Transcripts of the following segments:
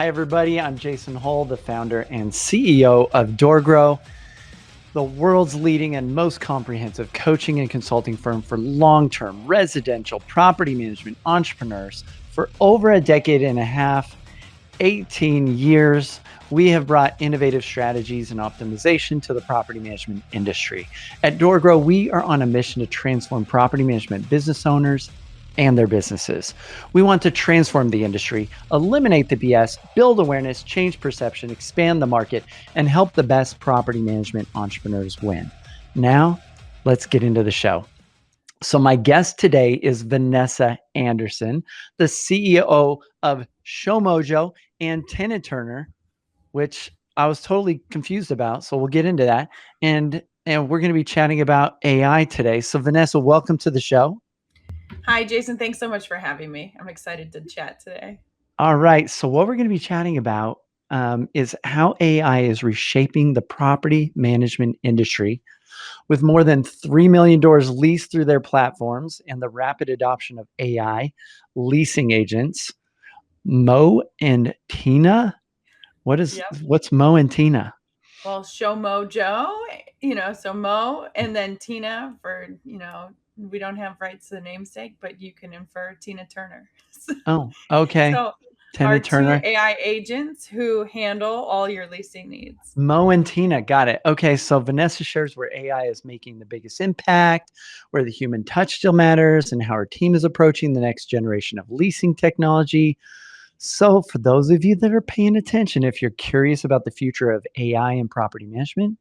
Hi, everybody. I'm Jason Hull, the founder and CEO of DoorGrow, the world's leading and most comprehensive coaching and consulting firm for long-term residential property management entrepreneurs. For over a decade and a half, 18 years, we have brought innovative strategies and optimization to the property management industry. At DoorGrow, we are on a mission to transform property management business owners and their businesses. We want to transform the industry, eliminate the BS, build awareness, change perception, expand the market, and help the best property management entrepreneurs win. Now, let's get into the show. So my guest today is Vanessa Anderson, the CEO of ShowMojo and Tenant Turner, which I was totally confused about. So we'll get into that. And we're going to be chatting about AI today. So Vanessa, welcome to the show. Hi, Jason. Thanks so much for having me. I'm excited to chat today. All right. So what we're going to be chatting about is how AI is reshaping the property management industry. With more than 3 million doors leased through their platforms and the rapid adoption of AI leasing agents, Mo and Tina. Yep. What's Mo and Tina? Well, ShowMojo, so Mo and then Tina we don't have rights to the namesake, but you can infer Tina Turner. Oh, okay. So our Tenant two Turner. AI agents who handle all your leasing needs. Mo and Tina, got it. Okay, so Vanessa shares where AI is making the biggest impact, where the human touch still matters, and how her team is approaching the next generation of leasing technology. So, for those of you that are paying attention, if you're curious about the future of AI in property management,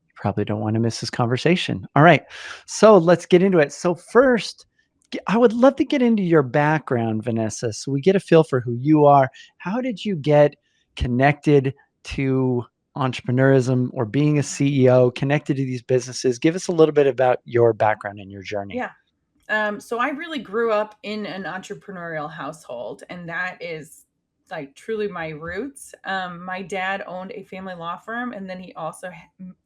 you probably don't want to miss this conversation. All right, so let's get into it. So, first, I would love to get into your background, Vanessa, so we get a feel for who you are. How did you get connected to entrepreneurism or being a CEO, connected to these businesses? Give us a little bit about your background and your journey. Yeah. So I really grew up in an entrepreneurial household, and that is like truly my roots. My dad owned a family law firm, and then he also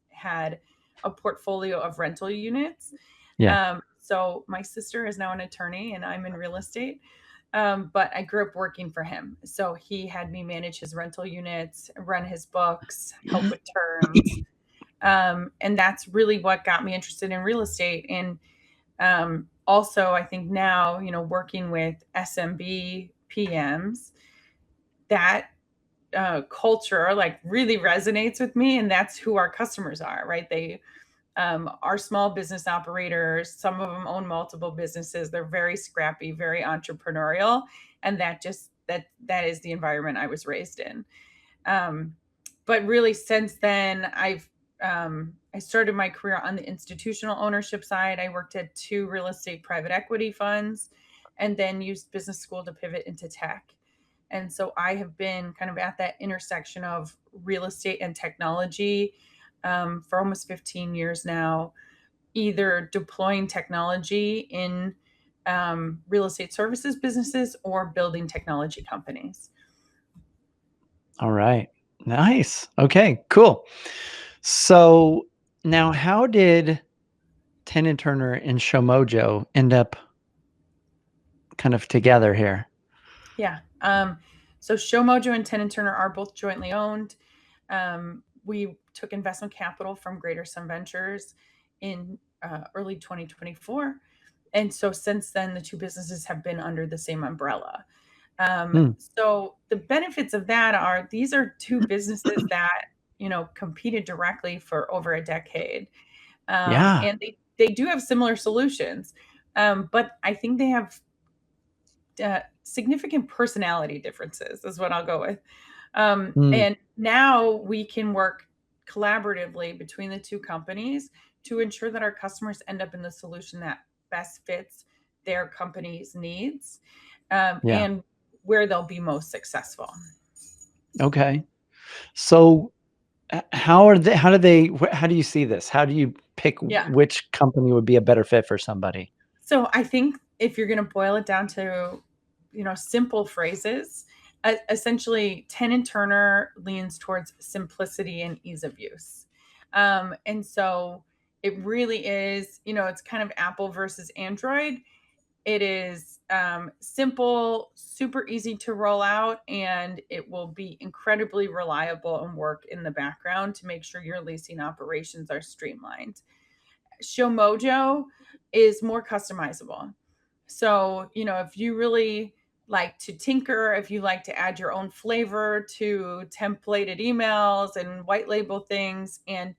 had a portfolio of rental units. Yeah. So my sister is now an attorney, and I'm in real estate. But I grew up working for him. So he had me manage his rental units, run his books, help with terms. And that's really what got me interested in real estate. And also, I think now, working with SMB PMs, that culture like really resonates with me, and that's who our customers are, right? They are small business operators. Some of them own multiple businesses. They're very scrappy, very entrepreneurial, and that is the environment I was raised in. Um, but really, since then, I started my career on the institutional ownership side. I worked at two real estate private equity funds, and then used business school to pivot into tech. And so I have been kind of at that intersection of real estate and technology for almost 15 years now, either deploying technology in real estate services businesses or building technology companies. All right. Nice. Okay, cool. So now how did Tenant Turner and Showmojo end up kind of together here? Yeah. So ShowMojo and Tenant Turner are both jointly owned. We took investment capital from Greater Sun Ventures in early 2024. And so since then, the two businesses have been under the same umbrella. Hmm. So the benefits of that are these are two businesses that, competed directly for over a decade. Yeah. And they do have similar solutions. But I think they have significant personality differences, is what I'll go with. Hmm. And now we can work collaboratively between the two companies to ensure that our customers end up in the solution that best fits their company's needs, Yeah. and where they'll be most successful. Okay. So how do you see this? How do you pick Yeah. which company would be a better fit for somebody? So I think if you're going to boil it down to, simple phrases, essentially, Tenant Turner leans towards simplicity and ease of use. And so it really is, it's kind of Apple versus Android. It is simple, super easy to roll out, and it will be incredibly reliable and work in the background to make sure your leasing operations are streamlined. ShowMojo is more customizable. So, if you really like to tinker, if you like to add your own flavor to templated emails and white label things, and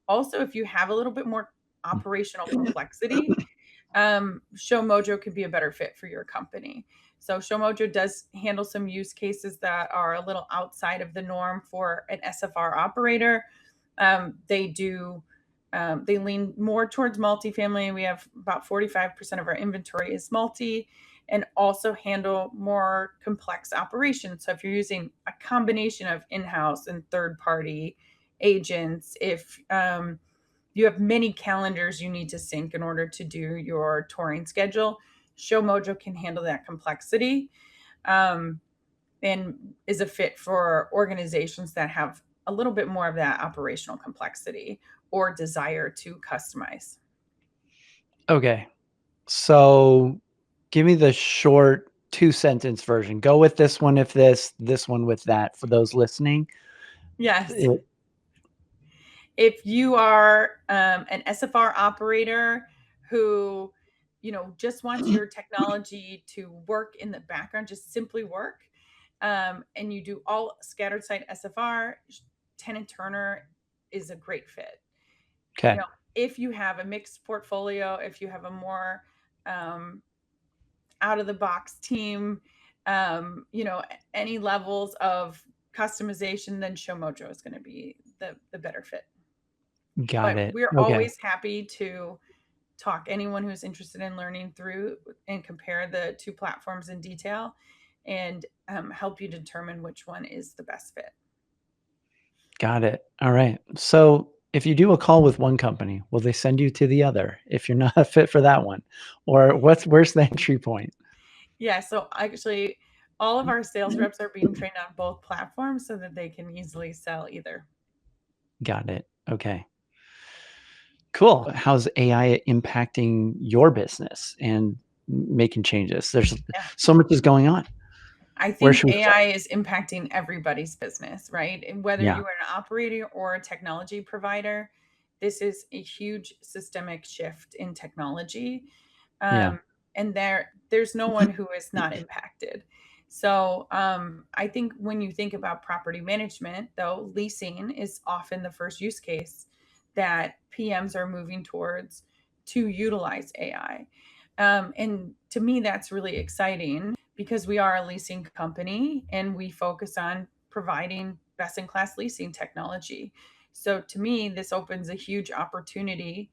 also if you have a little bit more operational complexity, ShowMojo could be a better fit for your company. So ShowMojo does handle some use cases that are a little outside of the norm for an SFR operator. They lean more towards multifamily. We have about 45% of our inventory is multi, and also handle more complex operations. So if you're using a combination of in-house and third-party agents, if you have many calendars you need to sync in order to do your touring schedule, ShowMojo can handle that complexity, and is a fit for organizations that have a little bit more of that operational complexity or desire to customize. Okay. So give me the short 2-sentence version. Go with this one if this one with that for those listening. Yes. If you are an SFR operator who, just wants your technology to work in the background, just simply work, and you do all scattered site SFR, Tenant Turner is a great fit. Okay. If you have a mixed portfolio, if you have a more out of the box team, any levels of customization, then ShowMojo is going to be the better fit. Got But it. we're Okay. always happy to talk anyone who's interested in learning through and compare the two platforms in detail, and help you determine which one is the best fit. Got it. All right. So if you do a call with one company, will they send you to the other if you're not a fit for that one? Or where's the entry point? Yeah, so actually all of our sales reps are being trained on both platforms so that they can easily sell either. Got it. Okay. Cool. How's AI impacting your business and making changes? There's Yeah. so much is going on. I Where think should we start? AI is impacting everybody's business, right? And whether Yeah. you are an operator or a technology provider, this is a huge systemic shift in technology. Yeah. And there's no one who is not impacted. So I think when you think about property management, though, leasing is often the first use case that PMs are moving towards to utilize AI. And to me, that's really exciting because we are a leasing company and we focus on providing best in class leasing technology. So to me, this opens a huge opportunity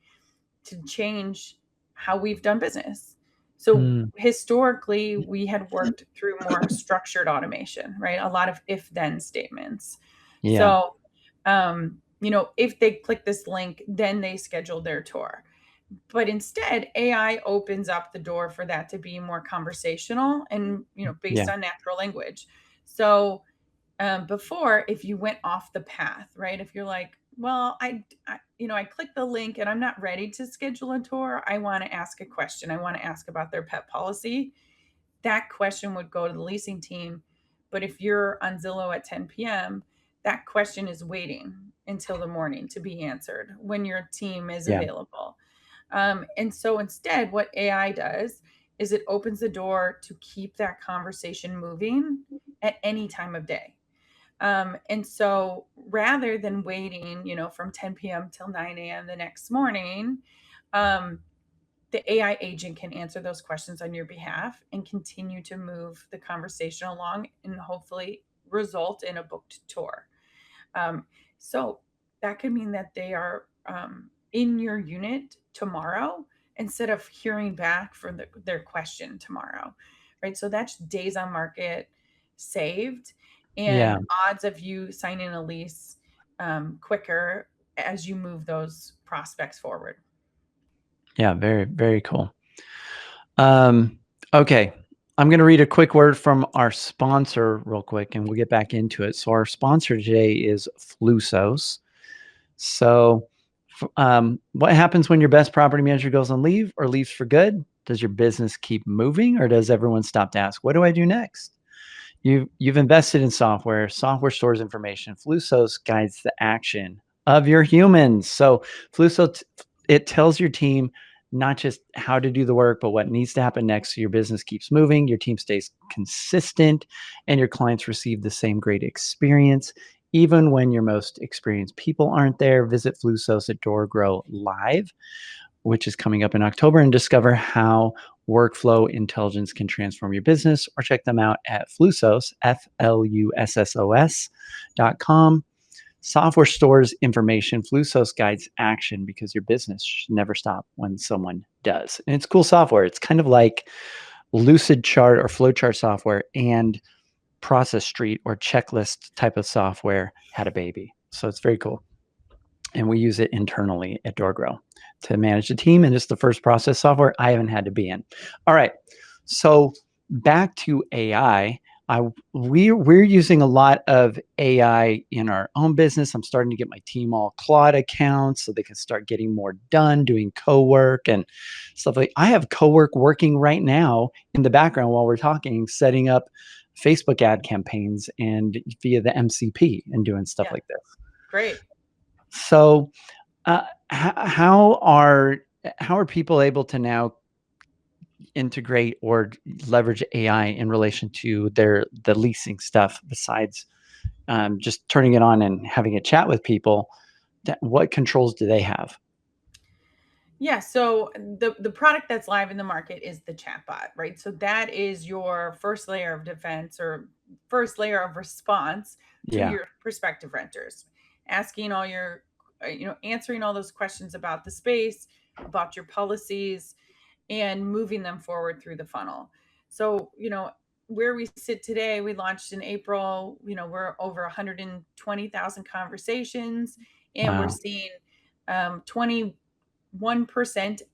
to change how we've done business. So Mm, historically, we had worked through more structured automation, right? A lot of if then statements. yeah. So, if they click this link, then they schedule their tour. But instead, AI opens up the door for that to be more conversational and, based Yeah. on natural language. So, before, if you went off the path, right? If you're like, well, I click the link and I'm not ready to schedule a tour. I want to ask a question. I want to ask about their pet policy. That question would go to the leasing team. But if you're on Zillow at 10 p.m., that question is waiting until the morning to be answered when your team is Yeah. available. And so instead, what AI does is it opens the door to keep that conversation moving at any time of day. And so rather than waiting, from 10 p.m. till 9 a.m. the next morning, um, the AI agent can answer those questions on your behalf and continue to move the conversation along and hopefully result in a booked tour. Um, so that could mean that they are in your unit tomorrow instead of hearing back from their question tomorrow, right? So that's days on market saved and Yeah. odds of you signing a lease quicker as you move those prospects forward. Yeah. Very, very cool. Okay. I'm going to read a quick word from our sponsor real quick and we'll get back into it. So our sponsor today is Flusos. So what happens when your best property manager goes on leave or leaves for good? Does your business keep moving, or does everyone stop to ask, what do I do next? You've invested in software. Software stores information. Flusos guides the action of your humans. So it tells your team not just how to do the work, but what needs to happen next so your business keeps moving, your team stays consistent, and your clients receive the same great experience. Even when your most experienced people aren't there, visit Flusos at DoorGrow Live, which is coming up in October, and discover how workflow intelligence can transform your business, or check them out at Flusos, FLUSSOS.com. Software stores information, Flusos guides action, because your business should never stop when someone does. And it's cool software. It's kind of like Lucid Chart or Flowchart software and Process Street or checklist type of software had a baby. So it's very cool. And we use it internally at DoorGrow to manage the team. And it's the first process software I haven't had to be in. All right. So back to AI. We're using a lot of AI in our own business. I'm starting to get my team all Claude accounts so they can start getting more done, doing co-work and stuff like. I have co-work working right now in the background while we're talking, setting up Facebook ad campaigns and via the MCP and doing stuff Yeah. like this. Great. So, how are people able to now integrate or leverage AI in relation to the leasing stuff besides just turning it on and having a chat with people? What controls do they have? Yeah, so the product that's live in the market is the chatbot, right? So that is your first layer of defense or first layer of response to Yeah, your prospective renters, asking all your, answering all those questions about the space, about your policies, and moving them forward through the funnel. So, where we sit today, we launched in April, we're over 120,000 conversations, and we're wow, seeing 21%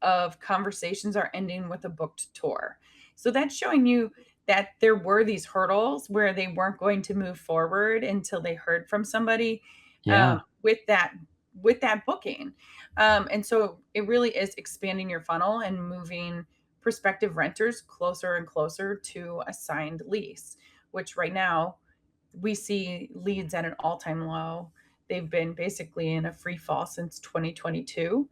of conversations are ending with a booked tour. So that's showing you that there were these hurdles where they weren't going to move forward until they heard from somebody yeah, with that booking. And so it really is expanding your funnel and moving prospective renters closer and closer to a signed lease, which right now we see leads at an all-time low. They've been basically in a free fall since 2022,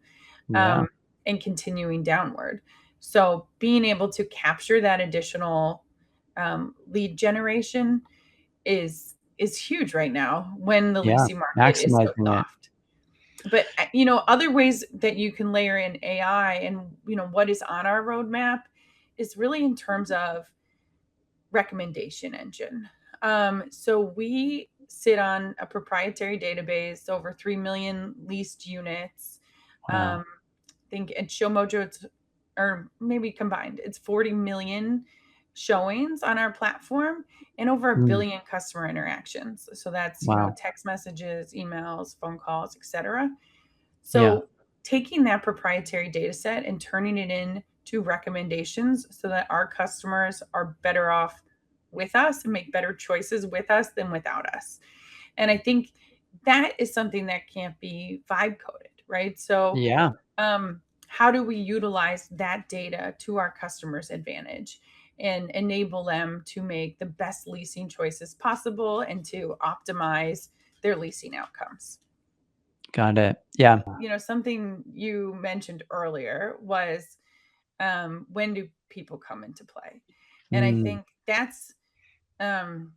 yeah, um, and continuing downward. So being able to capture that additional lead generation is huge right now when the yeah. leasing market is so Maximizing it. soft. But other ways that you can layer in AI and what is on our roadmap is really in terms of recommendation engine. So we sit on a proprietary database, over 3 million leased units. Wow. I think at ShowMojo, or maybe combined, it's 40 million showings on our platform and over a Mm, billion customer interactions. So that's, wow. text messages, emails, phone calls, etc. Yeah. So taking that proprietary data set and turning it into recommendations so that our customers are better off with us and make better choices with us than without us. And I think that is something that can't be vibe coded, right? So Yeah. how do we utilize that data to our customers' advantage and enable them to make the best leasing choices possible and to optimize their leasing outcomes? Got it. Yeah. Something you mentioned earlier was, when do people come into play? And I Mm, think um,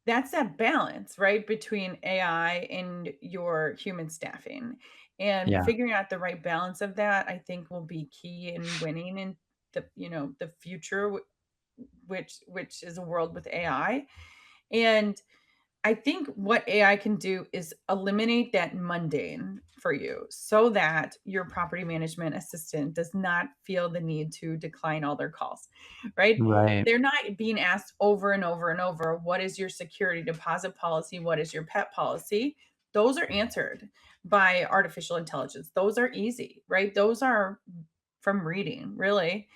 that's that balance, right, between AI and your human staffing. And yeah. figuring out the right balance of that, I think, will be key in winning in the future, which is a world with AI. And I think what AI can do is eliminate that mundane for you so that your property management assistant does not feel the need to decline all their calls, right? Right. They're not being asked over and over and over, what is your security deposit policy? What is your pet policy? Those are answered by artificial intelligence. Those are easy, right? Those are from reading, really.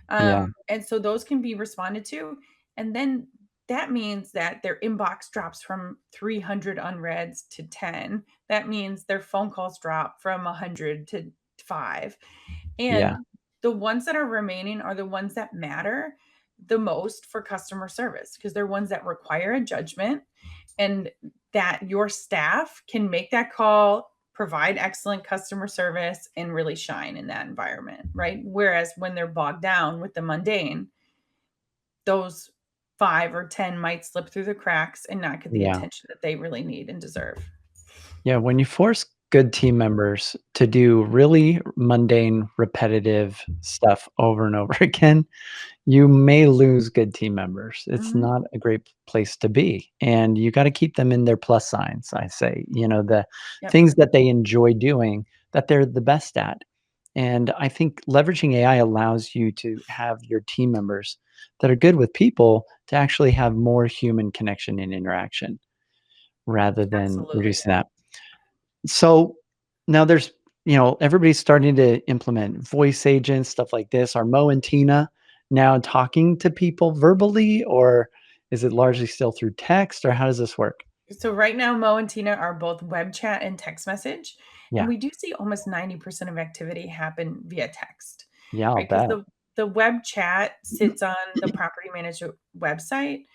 Yeah. And so those can be responded to. And then that means that their inbox drops from 300 unreads to 10. That means their phone calls drop from 100 to 5. And Yeah. the ones that are remaining are the ones that matter the most for customer service, because they're ones that require a judgment, and that your staff can make that call, provide excellent customer service, and really shine in that environment, right? Whereas when they're bogged down with the mundane, those 5 or 10 might slip through the cracks and not get the Yeah. attention that they really need and deserve. Yeah, when you force good team members to do really mundane, repetitive stuff over and over again, you may lose good team members. It's Mm-hmm. not a great place to be. And you got to keep them in their plus signs, I say, the Yep, things that they enjoy doing that they're the best at. And I think leveraging AI allows you to have your team members that are good with people to actually have more human connection and interaction rather than absolutely. reducing that. So now there's, everybody's starting to implement voice agents, stuff like this. Are Mo and Tina now talking to people verbally, or is it largely still through text, or how does this work? So right now, Mo and Tina are both web chat and text message, and Yeah. we do see almost 90% of activity happen via text, Yeah, I'll right? Because bet. the web chat sits on the property manager website,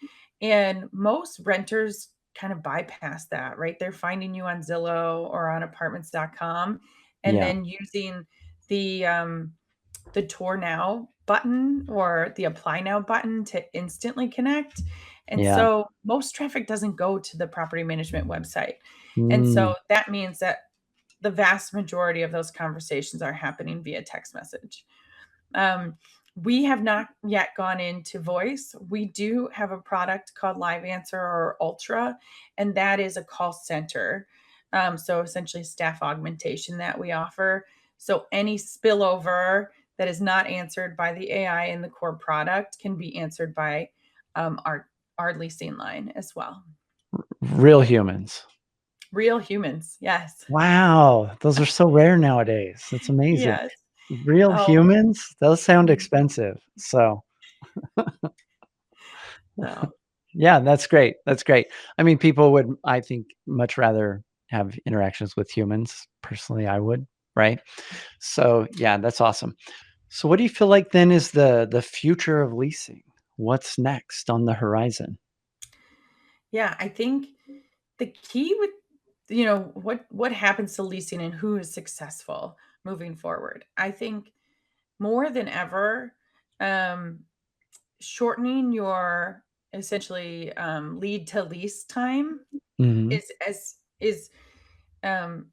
and most renters kind of bypass that, right? They're finding you on Zillow or on apartments.com, and Yeah. then using the tour now button or the apply now button to instantly connect. And Yeah. so most traffic doesn't go to the property management website. And Mm, so that means that the vast majority of those conversations are happening via text message. Um, we have not yet gone into voice. We do have a product called Live Answer or Ultra, and that is a call center. So essentially, staff augmentation that we offer. So any spillover that is not answered by the AI in the core product can be answered by our leasing line as well. real humans. Real humans, yes, Wow, those are so rare nowadays. That's amazing. yes. Real Oh, humans? Those sound expensive. So so yeah, that's great. That's great. I mean, people would, I think, much rather have interactions with humans. Personally, I would, right? So, yeah, that's awesome. So, what do you feel like then is the future of leasing? What's next on the horizon? yeah, I think the key with what happens to leasing and who is successful moving forward. I think more than ever, um, shortening your essentially lead to lease time Mhm. is um,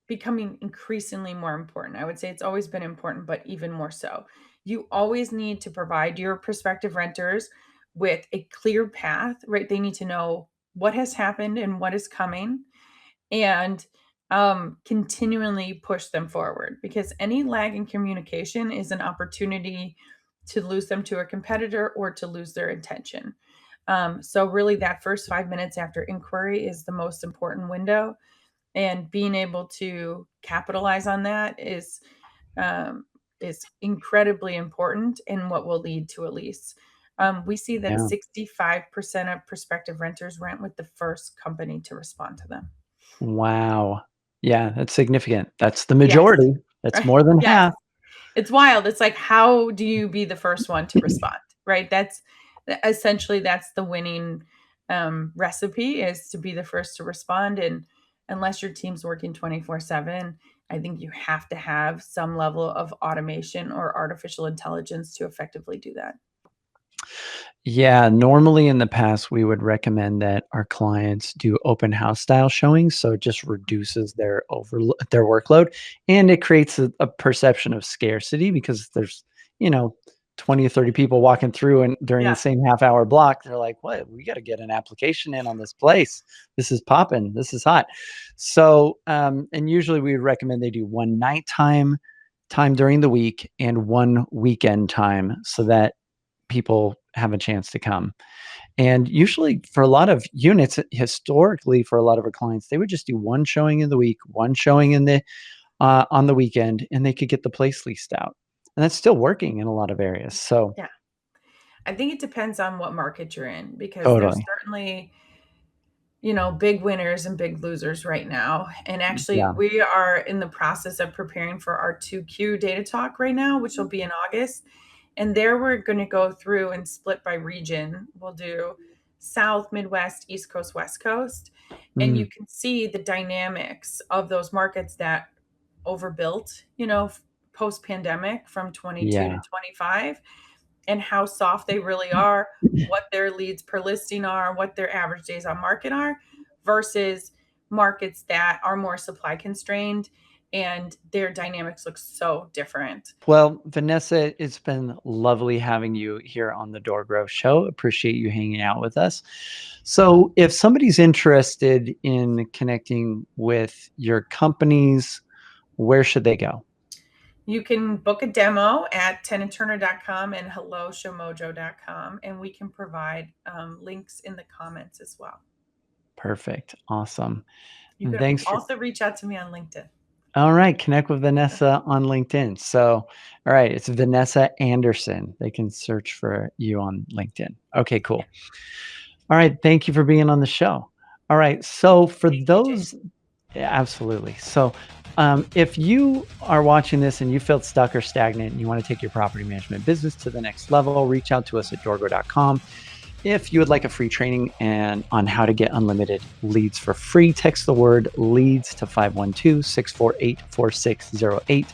becoming increasingly more important. I would say it's always been important, but even more so. You always need to provide your prospective renters with a clear path, right? They need to know what has happened and what is coming, and continually push them forward, because any lag in communication is an opportunity to lose them to a competitor or to lose their attention. So, really, that first 5 minutes after inquiry is the most important window, and being able to capitalize on that um, is incredibly important and what will lead to a lease. We see that Yeah. 65% of prospective renters rent with the first company to respond to them. Wow. Yeah, that's significant. That's the Yes, majority. That's right. more than Yes, half. it's wild. It's like, how do you be the first one to respond, right? That's essentially that's the winning recipe, is to be the first to respond. And unless your team's working 24/7, I think you have to have some level of automation or artificial intelligence to effectively do that. Yeah, normally in the past, we would recommend that our clients do open house style showings, so it just reduces their workload, and it creates a perception of scarcity because there's, you know, 20 or 30 people walking through and during the Yeah. same half-hour block, they're like, "What? We gotta get an application in on this place. This is popping. This is hot." So, and usually we would recommend they do one nighttime time during the week and one weekend time so that people have a chance to come. And usually for a lot of units, historically for a lot of our clients, they would just do one showing in the week, one showing in the on the weekend, and they could get the place leased out. And that's still working in a lot of areas. So Yeah. I think it depends on what market you're in, because there's totally. certainly big winners and big losers right now. And actually, Yeah. we are in the process of preparing for our 2Q data talk right now, which will be in August. And there we're going to go through and split by region. We'll do South, Midwest, East Coast, West Coast. And Mm, you can see the dynamics of those markets that overbuilt, post pandemic from 22 to yeah. 25, and how soft they really are, what their leads per listing are, what their average days on market are, versus markets that are more supply constrained, and their dynamics look so different. Well, Vanessa, it's been lovely having you here on the DoorGrow Show. Appreciate you hanging out with us. So, if somebody's interested in connecting with your companies, where should they go? You can book a demo at tenantturner.com and hello showmojo.com, and we can provide links in the comments as well. Perfect. Awesome. You can Thanks for. also reach out to me on LinkedIn. All right. Connect with Vanessa on LinkedIn. So, all right. It's Vanessa Anderson. They can search for you on LinkedIn. Okay, cool. All right. Thank you for being on the show. All right. So, for Thank you, Jay. those, yeah, absolutely. So, if you are watching this and you feel stuck or stagnant and you want to take your property management business to the next level, reach out to us at doorgrow.com. If you would like a free training on how to get unlimited leads for free, text the word leads to 512-648-4608.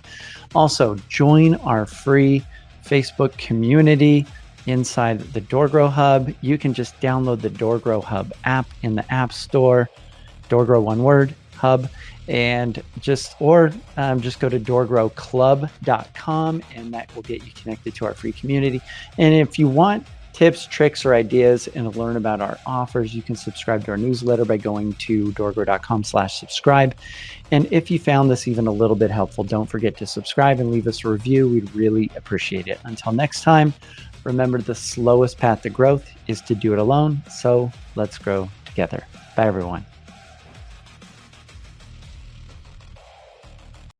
Also, join our free Facebook community inside the DoorGrow Hub. You can just download the DoorGrow Hub app in the App Store, DoorGrow one word, Hub, and just go to doorgrowclub.com, and that will get you connected to our free community. And if you want tips, tricks, or ideas and to learn about our offers, you can subscribe to our newsletter by going to doorgrow.com/subscribe. And if you found this even a little bit helpful, don't forget to subscribe and leave us a review. We'd really appreciate it. Until next time, remember the slowest path to growth is to do it alone. So let's grow together. Bye, everyone.